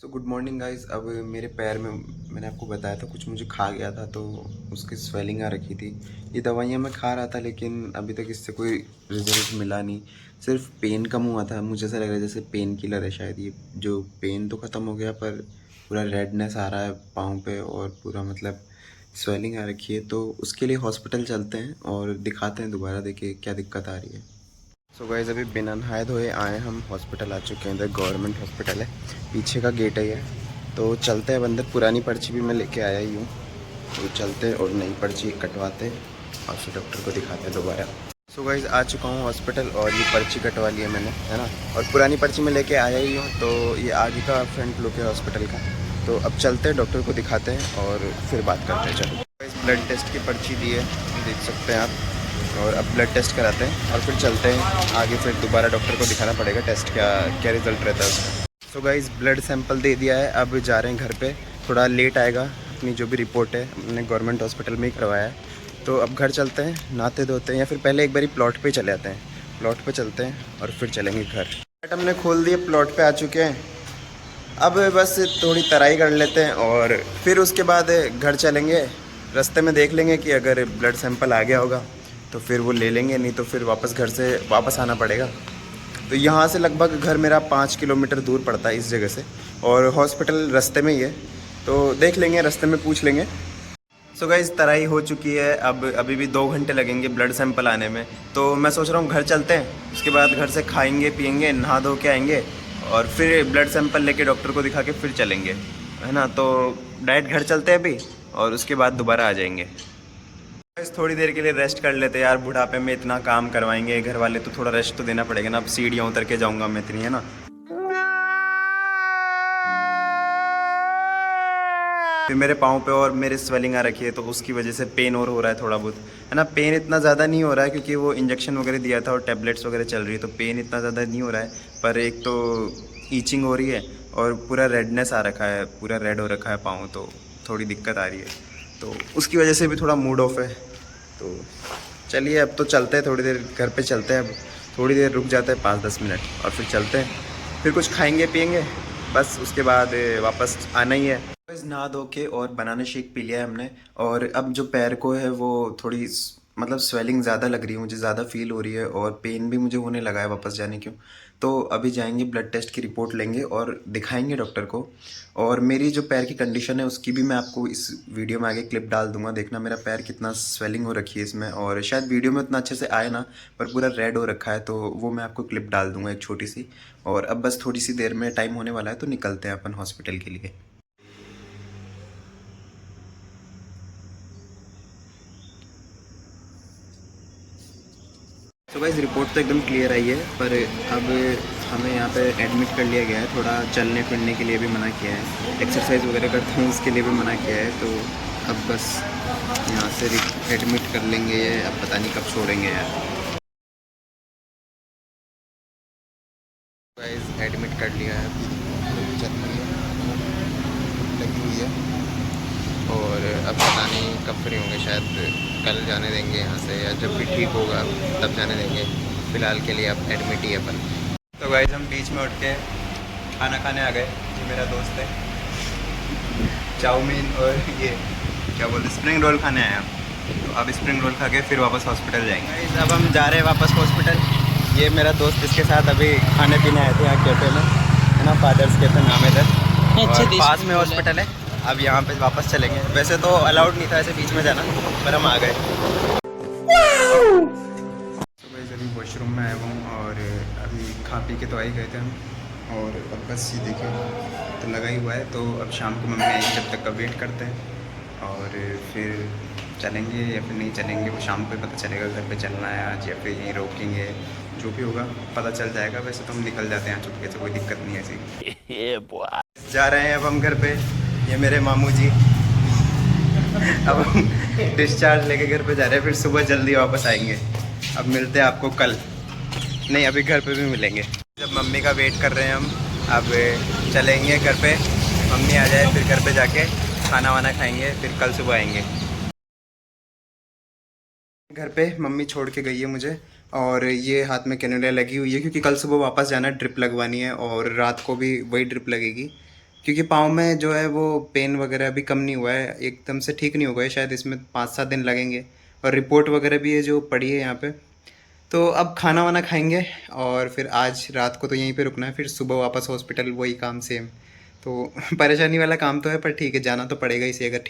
Good morning guys. अब मेरे पैर में मैंने आपको बताया था कुछ मुझे खा गया था, तो उसकी स्वेलिंग आ रखी थी। ये दवाइयाँ मैं खा रहा था लेकिन अभी तक इससे कोई रिजल्ट मिला नहीं। सिर्फ पेन कम हुआ था। मुझे ऐसा लग रहा है जैसे पेन किलर है शायद ये। जो पेन तो ख़त्म हो गया पर पूरा रेडनेस आ रहा है पाँव पे और पूरा मतलब स्वेलिंग आ रखी है। तो उसके लिए हॉस्पिटल चलते हैं और दिखाते हैं दोबारा, देखिए क्या दिक्कत आ रही है। सो गाइस, अभी बिना नहाए धोए आए हम हॉस्पिटल आ चुके हैं। इधर गवर्नमेंट हॉस्पिटल है, पीछे का गेट है ये। तो चलते हैं अंदर। पुरानी पर्ची भी मैं लेके आया ही हूँ, तो चलते हैं और नई पर्ची कटवाते हैं और फिर डॉक्टर को दिखाते हैं दोबारा। सो गाइस, आ चुका हूँ हॉस्पिटल और ये पर्ची कटवा ली है मैंने, है ना। और पुरानी पर्ची में लेके आया ही हूँ। तो ये आगे का फ्रंट लुक है हॉस्पिटल का। तो अब चलते हैं डॉक्टर को दिखाते हैं और फिर बात करते हैं। चलो गाइस, ब्लड टेस्ट की पर्ची दी है, देख सकते हैं आप। और अब ब्लड टेस्ट कराते हैं और फिर चलते हैं आगे। फिर दोबारा डॉक्टर को दिखाना पड़ेगा टेस्ट क्या क्या रिज़ल्ट रहता है उसका। सो गाइस, ब्लड सैंपल दे दिया है, अब जा रहे हैं घर पे। थोड़ा लेट आएगा, अपनी जो भी रिपोर्ट है हमने गवर्नमेंट हॉस्पिटल में ही करवाया है। तो अब घर चलते हैं, नहाते धोते हैं, या फिर पहले एक बारी प्लॉट पे चले आते हैं। प्लॉट पे चलते हैं और फिर चलेंगे घर। बट हमने खोल दिए, प्लॉट पे आ चुके हैं। अब बस थोड़ी तराई कर लेते हैं और फिर उसके बाद घर चलेंगे। रास्ते में देख लेंगे कि अगर ब्लड सैंपल आ गया होगा तो फिर वो ले लेंगे, नहीं तो फिर वापस घर से वापस आना पड़ेगा। तो यहाँ से लगभग घर मेरा 5 किलोमीटर दूर पड़ता है इस जगह से, और हॉस्पिटल रास्ते में ही है। तो देख लेंगे, रास्ते में पूछ लेंगे। सो गाइस, तराई हो चुकी है। अब अभी भी 2 घंटे लगेंगे ब्लड सैंपल आने में। तो मैं सोच रहा हूँ घर चलते हैं, उसके बाद घर से खाएंगे पियेंगे, नहा धो के आएंगे और फिर ब्लड सैंपल लेके डॉक्टर को दिखा के फिर चलेंगे, है ना। तो डायरेक्ट घर चलते हैं अभी और उसके बाद दोबारा आ जाएंगे। गाइस, थोड़ी देर के लिए रेस्ट कर लेते हैं यार। बुढ़ापे में इतना काम करवाएंगे घर वाले, तो थोड़ा रेस्ट तो देना पड़ेगा ना। अब सीढ़ियाँ उतर के जाऊँगा मैं इतनी, है ना। फिर मेरे पाँव पे और मेरे स्वेलिंग आ रखी है, तो उसकी वजह से पेन और हो रहा है थोड़ा बहुत, है ना। पेन इतना ज़्यादा नहीं हो रहा है क्योंकि वो इंजेक्शन वगैरह दिया था और टैबलेट्स वगैरह चल रही है, तो पेन इतना ज़्यादा नहीं हो रहा है। पर एक तो ईचिंग हो रही है और पूरा रेडनेस आ रखा है, पूरा रेड हो रखा है पाँव, तो थोड़ी दिक्कत आ रही है। तो उसकी वजह से भी थोड़ा मूड ऑफ है। तो चलिए अब तो चलते हैं, थोड़ी देर घर पे चलते हैं। अब थोड़ी देर रुक जाते हैं, 5-10 मिनट, और फिर चलते हैं। फिर कुछ खाएंगे पियेंगे, बस उसके बाद वापस आना ही है। बस नहा धो के और बनाना शेक पी लिया है हमने। और अब जो पैर को है वो थोड़ी मतलब स्वेलिंग ज़्यादा लग रही है, मुझे ज़्यादा फील हो रही है और पेन भी मुझे होने लगा है वापस जाने क्यों। तो अभी जाएंगे, ब्लड टेस्ट की रिपोर्ट लेंगे और दिखाएंगे डॉक्टर को। और मेरी जो पैर की कंडीशन है उसकी भी मैं आपको इस वीडियो में आगे क्लिप डाल दूंगा। देखना मेरा पैर कितना स्वेलिंग हो रखी है इसमें, और शायद वीडियो में उतना अच्छे से आए ना, पर पूरा रेड हो रखा है। तो वो मैं आपको क्लिप डाल दूंगा एक छोटी सी। और अब बस थोड़ी सी देर में टाइम होने वाला है, तो निकलते हैं अपन हॉस्पिटल के लिए। तो गाइस, रिपोर्ट तो एकदम क्लियर आई है, पर अब हमें यहाँ पे एडमिट कर लिया गया है। थोड़ा चलने फिरने के लिए भी मना किया है, एक्सरसाइज वगैरह करते हैं उसके लिए भी मना किया है। तो अब बस यहाँ से एडमिट कर लेंगे ये, अब पता नहीं कब छोड़ेंगे यार। गाइस, एडमिट कर लिया है, चल रही है, लगी हुई है। और अब पता नहीं कब फ्री होंगे, शायद कल जाने देंगे यहाँ से, या जब भी ठीक होगा तब जाने देंगे। फ़िलहाल के लिए अब एडमिट ही है अपन। तो गाइस, हम बीच में उठ के खाना खाने आ गए। ये मेरा दोस्त है, चाउमीन और ये क्या बोलते स्प्रिंग रोल खाने आए हम। तो अब स्प्रिंग रोल खा के फिर वापस हॉस्पिटल जाएंगे। गाइस, अब हम जा रहे हैं वापस हॉस्पिटल। ये मेरा दोस्त, इसके साथ अभी खाने पीने आए थे यहाँ कैफे में, है ना, फादर्स कैफे नाम है इधर, और पास में हॉस्पिटल है। अब यहाँ पे वापस चलेंगे। वैसे तो अलाउड नहीं था ऐसे बीच में जाना, पर हम आ गए। तो गाइस, अभी वॉशरूम में आया हूँ और अभी खा पी के तो आ ही गए थे हम। और अब बस ये देखिए तो लगा ही हुआ है। तो अब शाम को मम्मी आएंगी, जब तक का वेट करते हैं और फिर चलेंगे या फिर नहीं चलेंगे वो शाम को पता चलेगा। घर पे चलना है आज या फिर यहीं रोकेंगे, जो भी होगा पता चल जाएगा। वैसे तो हम निकल जाते हैं चुपके से, कोई दिक्कत नहीं है ऐसी। जा रहे हैं अब हम घर पे, ये मेरे मामू जी। अब हम डिस्चार्ज लेके घर पे जा रहे हैं, फिर सुबह जल्दी वापस आएंगे। अब मिलते हैं आपको कल, नहीं अभी घर पे भी मिलेंगे। जब मम्मी का वेट कर रहे हैं हम, अब चलेंगे घर पे। मम्मी आ जाए फिर घर पे जाके खाना वाना खाएंगे, फिर कल सुबह आएंगे। घर पे मम्मी छोड़ के गई है मुझे, और ये हाथ में कैनेडा लगी हुई है क्योंकि कल सुबह वापस जाना है, ड्रिप लगवानी है और रात को भी वही ड्रिप लगेगी। क्योंकि पाँव में जो है वो पेन वगैरह अभी कम नहीं हुआ है, एकदम से ठीक नहीं हुआ है, शायद इसमें 5-7 दिन लगेंगे। और रिपोर्ट वगैरह भी है जो पड़ी है यहाँ पे। तो अब खाना वाना खाएंगे और फिर आज रात को तो यहीं पे रुकना है, फिर सुबह वापस हॉस्पिटल, वही काम सेम। तो परेशानी वाला काम तो है, पर ठीक है, जाना तो पड़ेगा इसे अगर